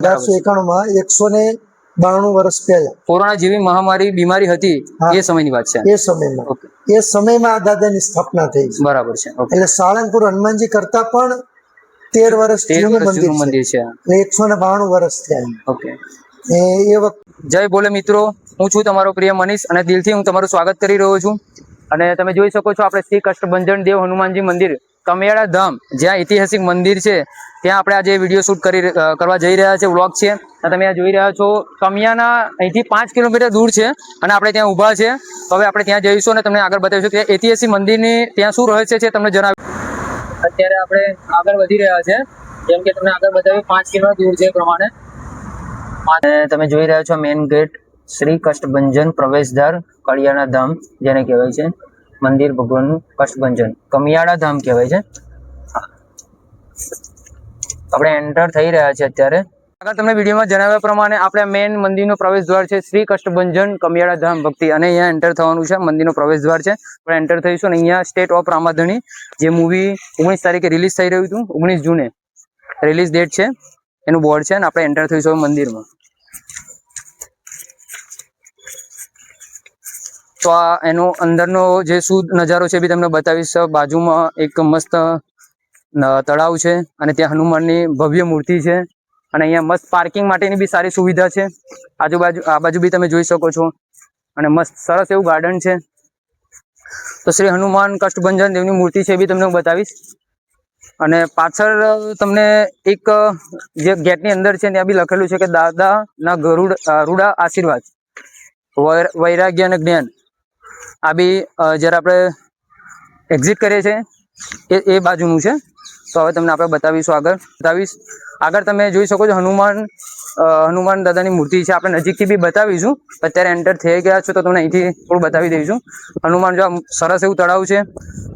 1891 માં 192 વર્ષ પહેલા કોરોના જેવી મહામારી બીમારી હતી એ સમયની વાત છે. એ સમયમાં આ દાદાની સ્થાપના થઈ છે. બરાબર છે. એટલે સાળંગપુર હનુમાનજી કરતા પણ 13 વર્ષ જૂનું મંદિર છે. 192 વર્ષ થયા. ઓકે. એ વખત જય બોલે મિત્રો, હું છું તમારો પ્રિય મનીષ અને દિલથી હું તમારું સ્વાગત કરી રહ્યો છું. અને તમે જોઈ શકો છો આપણે શ્રી કષ્ટભંજન દેવ હનુમાનજી મંદિર કમિયાળા ધામ, જ્યાં ઐતિહાસિક મંદિર છે, ત્યાં આપણે આજે વિડીયો શૂટ કરવા જઈ રહ્યા છે. વ્લોગ છે. તમે આ જોઈ રહ્યા છો કમિયાના અહીંથી 5 કિલોમીટર દૂર છે અને આપણે ત્યાં ઊભા છે. તો હવે આપણે ત્યાં જઈશું અને તમને આગળ બતાવીશું કે ઐતિહાસિક મંદિરની ત્યાં શું રહસ્ય છે તમને જણાવ્યું. અત્યારે આપણે આગળ વધી રહ્યા છે, જેમ કે તમને આગળ બતાવ્યું 5 કિલોમીટર દૂર છે એ પ્રમાણે. તમે જોઈ રહ્યા છો મેઇન ગેટ, શ્રી કષ્ટભંજન પ્રવેશદ્વાર કળિયાણા ધામ જેને કહેવાય છે, મંદિર ભગવાનનું કષ્ટભંજન કમિયાળા ધામ કહેવાય છે. આપણે એન્ટર થઈ રહ્યા છે અત્યારે. આગળ તમને વિડીયોમાં જણાવ્યા પ્રમાણે આપણે મેઇન મંદિરનો પ્રવેશ દ્વાર છે શ્રી કષ્ટભંજન કમિયાળા ધામ ભક્તિ, અને અહીંયા એન્ટર થવાનું છે. મંદિરનો પ્રવેશ દ્વાર છે, આપણે એન્ટર થઈશું. અને અહીંયા સ્ટેટ ઓફ રામાધણી જે મૂવી 19 તારીખે રિલીઝ થઈ રહ્યું હતું, 19 જૂને રિલીઝ ડેટ છે, એનું બોર્ડ છે. અને આપણે એન્ટર થઈશું મંદિરમાં. તો આ એનો અંદરનો જે શું નજારો છે એ બી તમને બતાવીશ. બાજુમાં એક મસ્ત તળાવ છે અને ત્યાં હનુમાનની ભવ્ય મૂર્તિ છે. અને અહીંયા મસ્ત પાર્કિંગ માટેની બી સારી સુવિધા છે. આજુબાજુ આ બાજુ બી તમે જોઈ શકો છો. અને મસ્ત સરસ એવું ગાર્ડન છે. તો શ્રી હનુમાન કષ્ટભંજન દેવની મૂર્તિ છે એ બી તમને હું બતાવીશ. અને પાછળ તમને એક જે ગેટની અંદર છે ત્યાં બી લખેલું છે કે દાદાના રૂડા આશીર્વાદ, વૈરાગ્ય અને જ્ઞાન. આ બી જ્યારે આપણે એક્ઝિટ કરીએ છીએ એ બાજુનું છે. તો હવે તમને આપણે બતાવીશું આગળ તમે જોઈ શકો છો હનુમાન દાદાની મૂર્તિ છે. આપણે નજીકથી બી બતાવીશું. અત્યારે એન્ટર થઈ ગયા છો તો તમને અહીંથી થોડું બતાવી દઈશું. હનુમાન જો સરસ એવું તળાવ છે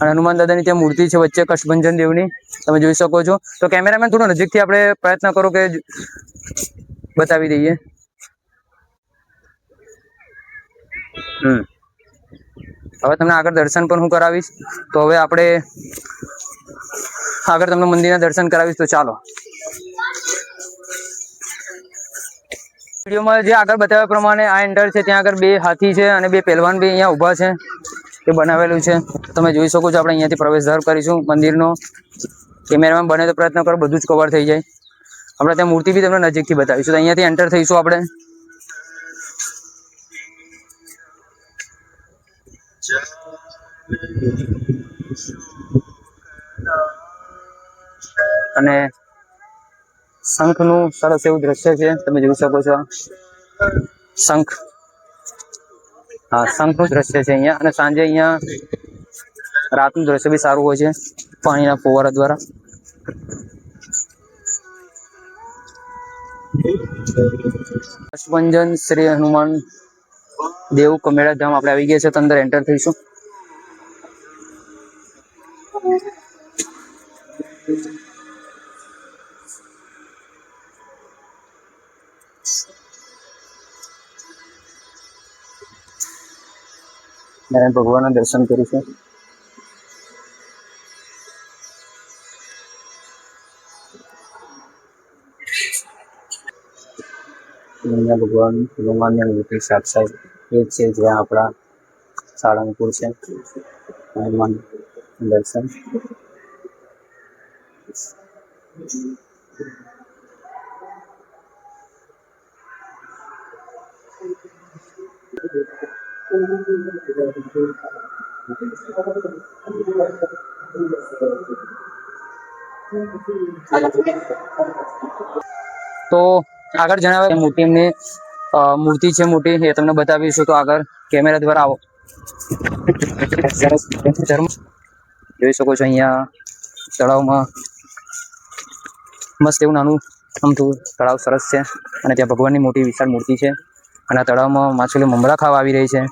અને હનુમાન દાદાની ત્યાં મૂર્તિ છે વચ્ચે કષ્ટભંજન દેવની, તમે જોઈ શકો છો. તો કેમેરામેન થોડું નજીકથી આપણે પ્રયત્ન કરો કે બતાવી દઈએ. હવે તમને આગળ દર્શન પણ હું કરાવીશ. તો હવે આપણે આગળ તમને મંદિરના દર્શન કરાવીશ. તો ચાલો. વિડીયોમાં જે આગળ બતાવ્યા પ્રમાણે આ એન્ટર છે, ત્યાં આગળ 2 હાથી છે અને 2 પહેલવાન બી અહીંયા ઊભા છે. એ બનાવેલું છે, તમે જોઈ શકો છો. આપણે અહીંયાથી પ્રવેશદ્વાર કરીશું મંદિરનો. કેમેરામેન બને તો પ્રયત્ન કરો બધું જ કવર થઈ જાય. આપણે ત્યાં મૂર્તિ બી તમને નજીકથી બતાવીશું. તો અહીંયાથી એન્ટર થઈશું આપણે. અને શંખનું સરસ એવું દ્રશ્ય છે, તમે જોઈ શકો છો. શંખનું દ્રશ્ય છે અહીંયા. અને સાંજે અહીંયા રાતનું દ્રશ્ય બી સારું હોય છે પાણીના ફુવારા દ્વારા. કષ્ટભંજન શ્રી હનુમાન દેવ કમિયાળા ધામ આપણે આવી ગયા છે. તો અંદર એન્ટર થઈશું. ભગવાનના દર્શન કરીશું. ભગવાન હનુમાનની મૂર્તિ સાક્ષાત એ છે જ્યાં આપણા સાળંગપુર છે. હનુમાન દર્શન. તો આગળ જણાવ્યા મોટીની મૂર્તિ છે મોટી, એ તમને બતાવીશું. તો આગળ કેમેરા દ્વારા આવો. જોઈ શકો છો અહીંયા તળાવમાં મસ્ત એવું નાનું અમથું તળાવ સરસ છે. અને ત્યાં ભગવાનની મોટી વિશાળ મૂર્તિ છે. અને આ તળાવમાં માછલીઓ મમરા ખાવા આવી રહી છે.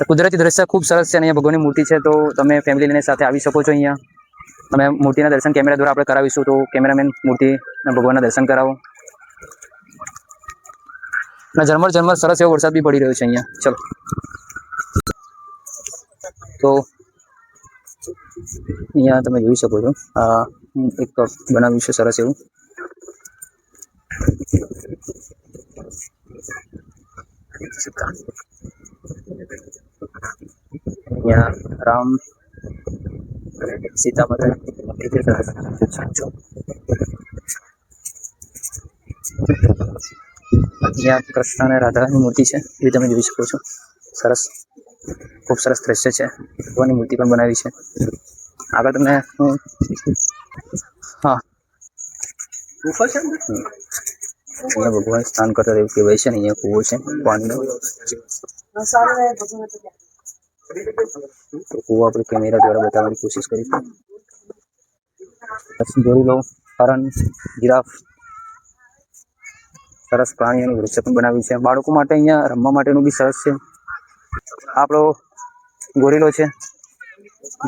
કુદરતી દ્રશ્ય ખૂબ સરસ છે. અને અહીંયા ભગવાનની મૂર્તિ છે, તો તમે ફેમિલી લઈને સાથે આવી શકો છો. અહીંયા તમે મૂર્તિના દર્શન કેમેરા દ્વારા આપણે કરાવીશું. તો કેમેરામેન મૂર્તિ અને ભગવાનના દર્શન કરાવો. અને ઝરમર સરસ એવો વરસાદ બી પડી રહ્યો છે અહીંયા. ચલો. તો અહીંયા તમે જોઈ શકો છો એક બનાવ્યું છે સરસ એવું. અહીંયા રામ સીતા માતા અહીંયા કૃષ્ણ અને રાધાની મૂર્તિ છે એ તમે જોઈ શકો છો. સરસ, ખૂબ સરસ દ્રશ્ય છે. ભગવાનની મૂર્તિ પણ બનાવી છે. આગળ તમને હા અહીંયા ભગવાન સ્નાન કરતા એવું કહેવાય છે ને. અહીંયા કૂવો છે પાણીનો. તો કૂવો આપણે કેમેરા દ્વારા બતાવવાની કોશિશ કરીશું. ગોરીલો, હરણ, જીરાફ, સરસ પ્રાણીઓનું દૃશ્ય પણ બનાવ્યું છે. બાળકો માટે અહીંયા રમવા માટેનું બી સરસ છે. આપણો ગોરીલો છે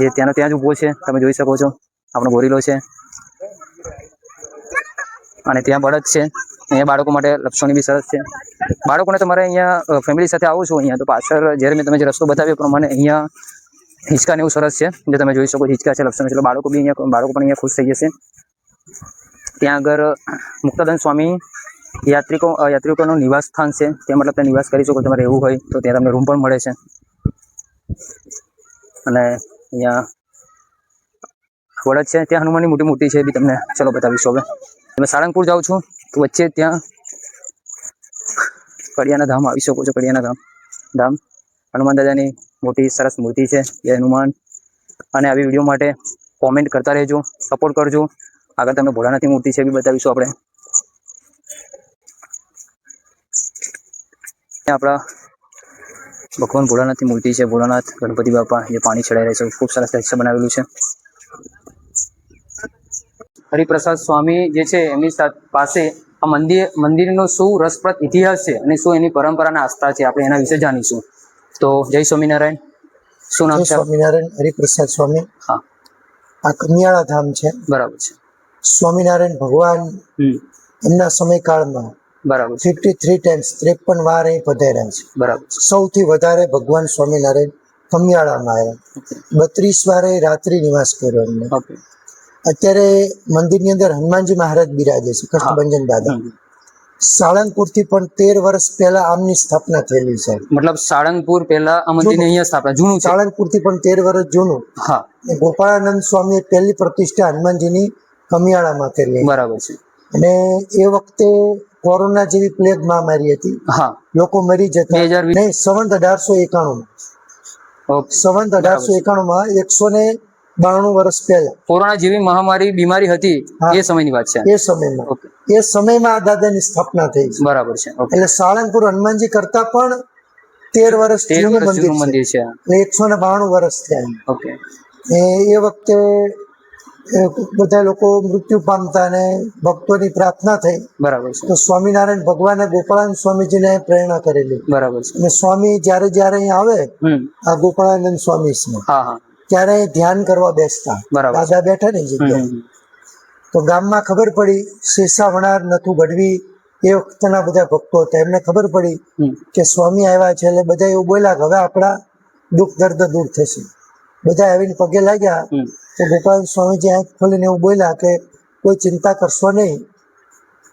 જે ત્યાંનો ત્યાં જ ઊભો છે, તમે જોઈ શકો છો. આપણો ગોરીલો છે અને ત્યાં બળદ છે. અહીંયા બાળકો માટે લપસણી બી સરસ છે. બાળકોને તમારે અહીંયા ફેમિલી સાથે આવો છો અહીંયા તો પાછળ જ્યારે મેં તમે જે રસ્તો બતાવ્યો પ્રમાણે અહીંયા હિંચકા ને એવું સરસ છે જે તમે જોઈ શકો. હિંચકા છે, લપસણ છે. બાળકો પણ અહીંયા ખુશ થઈ જશે. ત્યાં આગળ મુક્તાનંદ સ્વામી યાત્રિકોનું નિવાસ સ્થાન છે. ત્યાં મતલબ ત્યાં નિવાસ કરી શકો. તમારે એવું હોય તો ત્યાં તમને રૂમ પણ મળે છે. અને અહીંયા વડદ છે, ત્યાં હનુમાનની મોટી મૂર્તિ છે એ બી તમને ચલો બતાવીશું. હવે તમે સાળંગપુર જાઓ છો તો વચ્ચે ત્યાં કડિયાના ધામ આવી શકો છો. કડિયાના ધામ હનુમાન દાદાની મોટી સરસ મૂર્તિ છે. એ હનુમાન. અને આવી વિડીયો માટે કોમેન્ટ કરતા રહેજો, સપોર્ટ કરજો. આગળ તમને ભોળાનાથની મૂર્તિ છે એ બી બતાવીશું આપણે. આપણા ભગવાન ભોળાનાથની મૂર્તિ છે. ભોળાનાથ ગણપતિ બાપા જે પાણી ચડાઈ રહ્યા છે. ખૂબ સરસ દ્રશ્ય બનાવેલું છે. હરિપ્રસાદ સ્વામી જે છે એમની પાસે આ મંદિરનો શું રસપ્રદ ઇતિહાસ છે અને શું એની પરંપરા અને આસ્થા છે, આપણે એના વિશે જાણીશું. તો જય સ્વામિનારાયણ. શું નામ છે? સ્વામિનારાયણ હરિપ્રસાદ સ્વામી. હા, આ કમિયાળા ધામ છે. બરાબર છે. સ્વામિનારાયણ ભગવાન એમના સમયકાળમાં બરાબર 53 ટાઈમ્સ 53 વાર અહીં પધાર્યા છે. બરાબર. સૌથી વધારે ભગવાન સ્વામિનારાયણ કમિયાળામાં આવ્યા. 32 વારે રાત્રિ નિવાસ કર્યો એમને. ઓકે. અત્યારે મંદિરની અંદર હનુમાનજી મહારાજ બિરાજે છે, કષ્ટભંજન દાદા. સાળંગપુર થી પણ 13 વર્ષ પહેલા આમની સ્થાપના થયેલી છે. મતલબ સાળંગપુર પહેલા આ મંદિરની અહીંયા સ્થાપના જૂનું છે. સાળંગપુર થી પણ 13 વર્ષ જૂનું. હા. ગોપાળાનંદ સ્વામીએ પહેલી પ્રતિષ્ઠા હનુમાનજીની કમિયાળામાં કરી. બરાબર છે. અને એ વખતે કોરોના જેવી પ્લેગ મહામારી હતી. હા. લોકો મરી જતા. 2020 નહીં, સંવત 1891 ઓકે. સંવત 1891 માં 192 વર્ષ પહેલા કોરોના જેવી મહામારી બીમારી હતી એ સમયની વાત છે. એ સમયમાં ઓકે. એ સમયમાં આ દાદાની સ્થાપના થઈ છે. બરાબર છે. ઓકે. એટલે સાળંગપુર હનુમાનજી કરતા પણ 13 વર્ષ 13 જૂનું વર્ષ જૂનું મંદિર છે. એટલે 192 વર્ષ થયા. ઓકે. એ વખતે બધા લોકો મૃત્યુ પામતા અને ભક્તોની પ્રાર્થના થઈ. બરાબર છે. તો સ્વામિનારાયણ ભગવાને ગોપાળાનંદ સ્વામીજીને પ્રેરણા કરેલી. બરાબર છે. અને સ્વામી જ્યારે અહીં આવે, આ ગોપાળાનંદ સ્વામી છે, હા હા, ત્યારે ધ્યાન કરવા બેસતા. બરાબર. દાદા બેઠા ને જગ્યાએ. તો ગામમાં ખબર પડી, શેષા વણાર, નથુ ગઢવી એ વખતના બધા ભક્તો હતા. એમને ખબર પડી કે સ્વામી આવ્યા છે. એટલે બધા એવું બોલ્યા કે હવે આપણા દુઃખ દર્દ દૂર થશે. બધા આવીને પગે લાગ્યા. તો ગોપાલ સ્વામીજી આંખ ખોલીને એવું બોલ્યા કે કોઈ ચિંતા કરશો નહીં,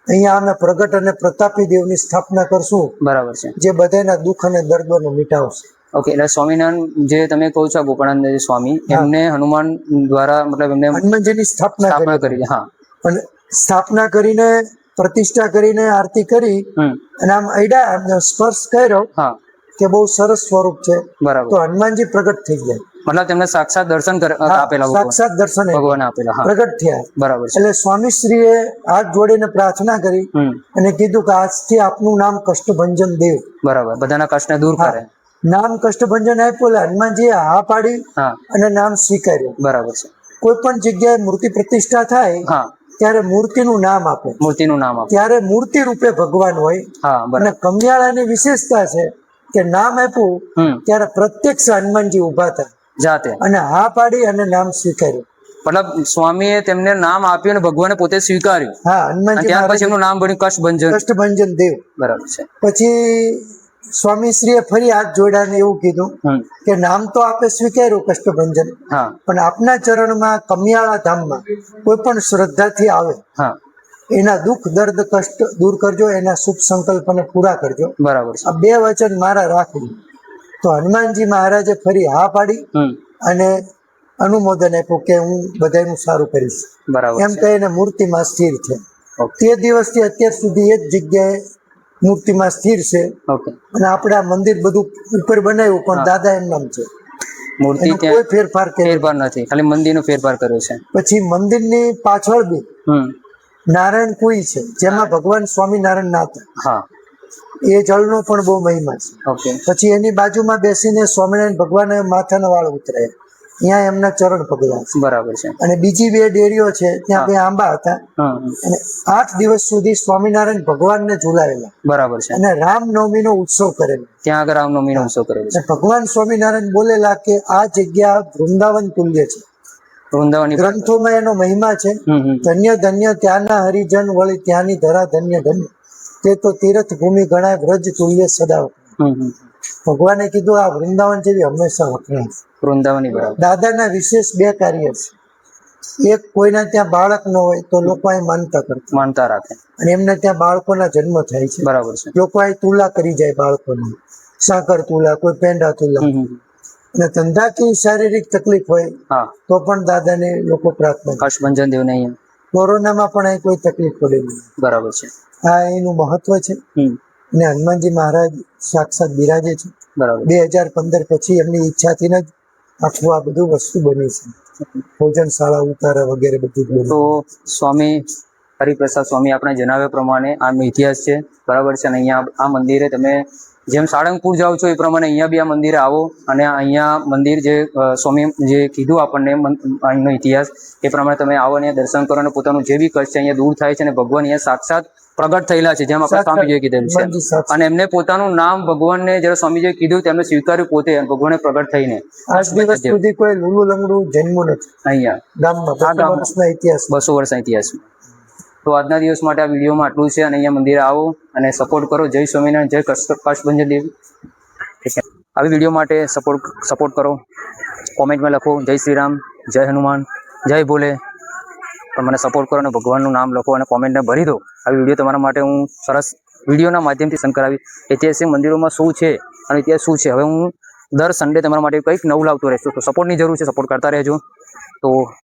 અહીંયા અમે પ્રગટ અને પ્રતાપી દેવની સ્થાપના કરશું. બરાબર છે. જે બધાના દુઃખ અને દર્દોને મિટાવશે. ઓકે. એટલે સ્વામિનારાયણ જે તમે કહો છો ગોપાળાનંદ સ્વામી, એમને હનુમાન દ્વારા મતલબ એમને હનુમાનજીની સ્થાપના કરી. હા. પણ સ્થાપના કરીને, પ્રતિષ્ઠા કરીને, આરતી કરી અને આમ અડ્યા, સ્પર્શ કર્યો કે બહુ સરસ સ્વરૂપ છે. બરાબર. તો હનુમાનજી પ્રગટ થઈ ગયા. મતલબ તેમને સાક્ષાત દર્શન આપેલા, સાક્ષાત દર્શન ભગવાન આપેલા. પ્રગટ થયા. બરાબર છે. એટલે સ્વામી શ્રીએ હાથ જોડીને પ્રાર્થના કરી અને કીધું કે આજથી આપનું નામ કષ્ટભંજન દેવ. બરાબર. બધાના કષ્ટને દૂર કરે. નામ કષ્ટભંજન આપ્યું. હનુમાનજીએ હા પાડી અને નામ સ્વીકાર્યું. બરાબર છે. કોઈ પણ જગ્યાએ મૂર્તિ પ્રતિષ્ઠા થાય ત્યારે મૂર્તિનું નામ આપે. મૂર્તિનું નામ આપે. ત્યારે મૂર્તિ રૂપે ભગવાન હોય. અને કમિયાળાની વિશેષતા છે કે નામ આપ્યું ત્યારે પ્રત્યક્ષ હનુમાનજી ઉભા હતા જાતે અને હા પાડી અને નામ સ્વીકાર્યું. મતલબ સ્વામીએ તેમને નામ આપ્યું અને ભગવાને પોતે સ્વીકાર્યું. હા, હનુમાનજી. ત્યાર પછી એમનું નામ બન્યું કષ્ટભંજન દેવ. બરાબર છે. પછી સ્વામી શ્રીએ ફરી હાથ જોડ્યા એવું કીધું કે નામ તો આપે સ્વીકાર્યું કષ્ટભંજન, પણ આપના ચરણમાં કમિયાળા ધામમાં કોઈ પણ શ્રદ્ધાથી આવે એના દુઃખ દર્દ કષ્ટ દૂર કરજો, એના શુભ સંકલ્પને પૂરા કરજો. બરાબર છે. આ 2 વચન મારા રાખવું. તો હનુમાનજી મહારાજે ફરી હા પાડી અને અનુમોદન આપ્યું કે હું બધાનું સારું કરીશ. બરાબર એમ કહીને મૂર્તિમાં સ્થિર છે. તે દિવસથી અત્યાર સુધી એ જ જગ્યાએ મૂર્તિમાં સ્થિર છે. ઓકે. અને આપણે આ મંદિર બધું ઉપર બનાવ્યું પણ દાદા એમ નામ છે, મૂર્તિ એનો ત્યાં કોઈ ફેરફાર કર્યો ફેરફાર નથી, ખાલી મંદિરનો ફેરફાર કર્યો છે. પછી મંદિરની પાછળ બી નારાયણ કુઈ છે, જેમાં ભગવાન સ્વામિનારાયણ નાતા. હા. એ જળનો પણ બહુ મહિમા છે. ઓકે. પછી એની બાજુમાં બેસીને સ્વામિનારાયણ ભગવાને માથાના વાળ ઉતરાયા, ત્યાં એમના ચરણ પગલા છે. બરાબર છે. અને બીજી 2 ડેરીઓ છે, ત્યાં 2 આંબા હતા. અને 8 દિવસ સુધી સ્વામિનારાયણ ભગવાનને ઝુલાવેલા. બરાબર છે. અને રામનવમીનો ઉત્સવ કરેલો, ત્યાં આગળ રામનવમીનો ઉત્સવ કરેલો છે. ભગવાન સ્વામિનારાયણ બોલેલા કે આ જગ્યા વૃંદાવન તુલ્ય છે. વૃંદાવન ગ્રંથોમાં એનો મહિમા છે. ધન્ય ધન્ય ત્યાંના હરિજન વળી ત્યાંની ધરા ધન્ય ધન્ય, તે તો તીર્થ ભૂમિ ગણાય વ્રજ તુલ્ય સદા. ભગવાને કીધું આ વૃંદાવન જેવી હંમેશા વખણાય. વૃંદાવની બરાબર. દાદાના વિશેષ 2 કાર્ય છે. એક, કોઈના ત્યાં બાળક ન હોય તો લોકો અહીં માનતા રાખે, અને એમને ત્યાં બાળકોના જન્મ થાય છે. બરાબર છે. લોકો અહીં તુલા કરી જાય બાળકોની, સાકર તુલા, કોઈ પેંડા તુલા. અને ધંધાકીય શારીરિક તકલીફ હોય તો પણ દાદાને લોકો પ્રાર્થના કરે. કષ્ટભંજન દેવને અહીંયા કોરોનામાં પણ અહીં કોઈ તકલીફ પડે નહીં. બરાબર છે. આ એનું મહત્વ છે. અને હનુમાનજી મહારાજ સાક્ષાત બિરાજે છે. બરાબર. 2015 પછી એમની ઈચ્છાથી જ આખું આ બધું વસ્તુ બની છે. ભોજનશાળા ઉતારા વગેરે બધું જ બન્યું. તો સ્વામી હરિપ્રસાદ સ્વામી આપણે જણાવ્યા પ્રમાણે આમ ઇતિહાસ છે, બરાબર છે. અને અહીંયા આ મંદિરે તમે જેમ સાળંગપુર જાઓ છો એ પ્રમાણે અહીંયા બી આ મંદિરે આવો અને અહીંયા મંદિર જે સ્વામી જે કીધું આપણને અહીંનો ઇતિહાસ એ પ્રમાણે તમે આવો અને દર્શન કરો અને પોતાનું જે બી કષ્ટ છે અહીંયા દૂર થાય છે. અને ભગવાન અહીંયા સાક્ષાત પ્રગટ થયેલા છે, જેમ આપણે સ્વામીજીએ કીધેલું છે. અને એમને પોતાનું નામ ભગવાનને જ્યારે સ્વામીજીએ કીધું તેમને સ્વીકાર્યું પોતે, ભગવાને પ્રગટ થઈને. આજ દિવસ સુધી કોઈ લુલું લંગડું જન્મ્યું નથી અહીંયા ગામમાં. 200 વર્ષના ઇતિહાસ. 200 વર્ષના ઇતિહાસમાં. તો આજના દિવસ માટે આ વિડીયોમાં આટલું છે. અને અહીંયા મંદિરે આવો અને સપોર્ટ કરો. જય સ્વામિનારાયણ, જય કષ્ટભંજન દેવ. આવી વિડીયો માટે સપોર્ટ કરો. કોમેન્ટમાં લખો જય શ્રી રામ, જય હનુમાન, જય ભોલે. પણ મને સપોર્ટ કરો અને ભગવાનનું નામ લખો અને કોમેન્ટને ભરી દો. આ વિડીયો તમારા માટે હું સરસ વિડીયોના માધ્યમથી શેર કરાવી. ઐતિહાસિક મંદિરોમાં શું છે અને ઇતિહાસ શું છે, હવે હું દર સન્ડે તમારા માટે કંઈક નવું લાવતો રહેશું. તો સપોર્ટની જરૂર છે, સપોર્ટ કરતા રહેજો. તો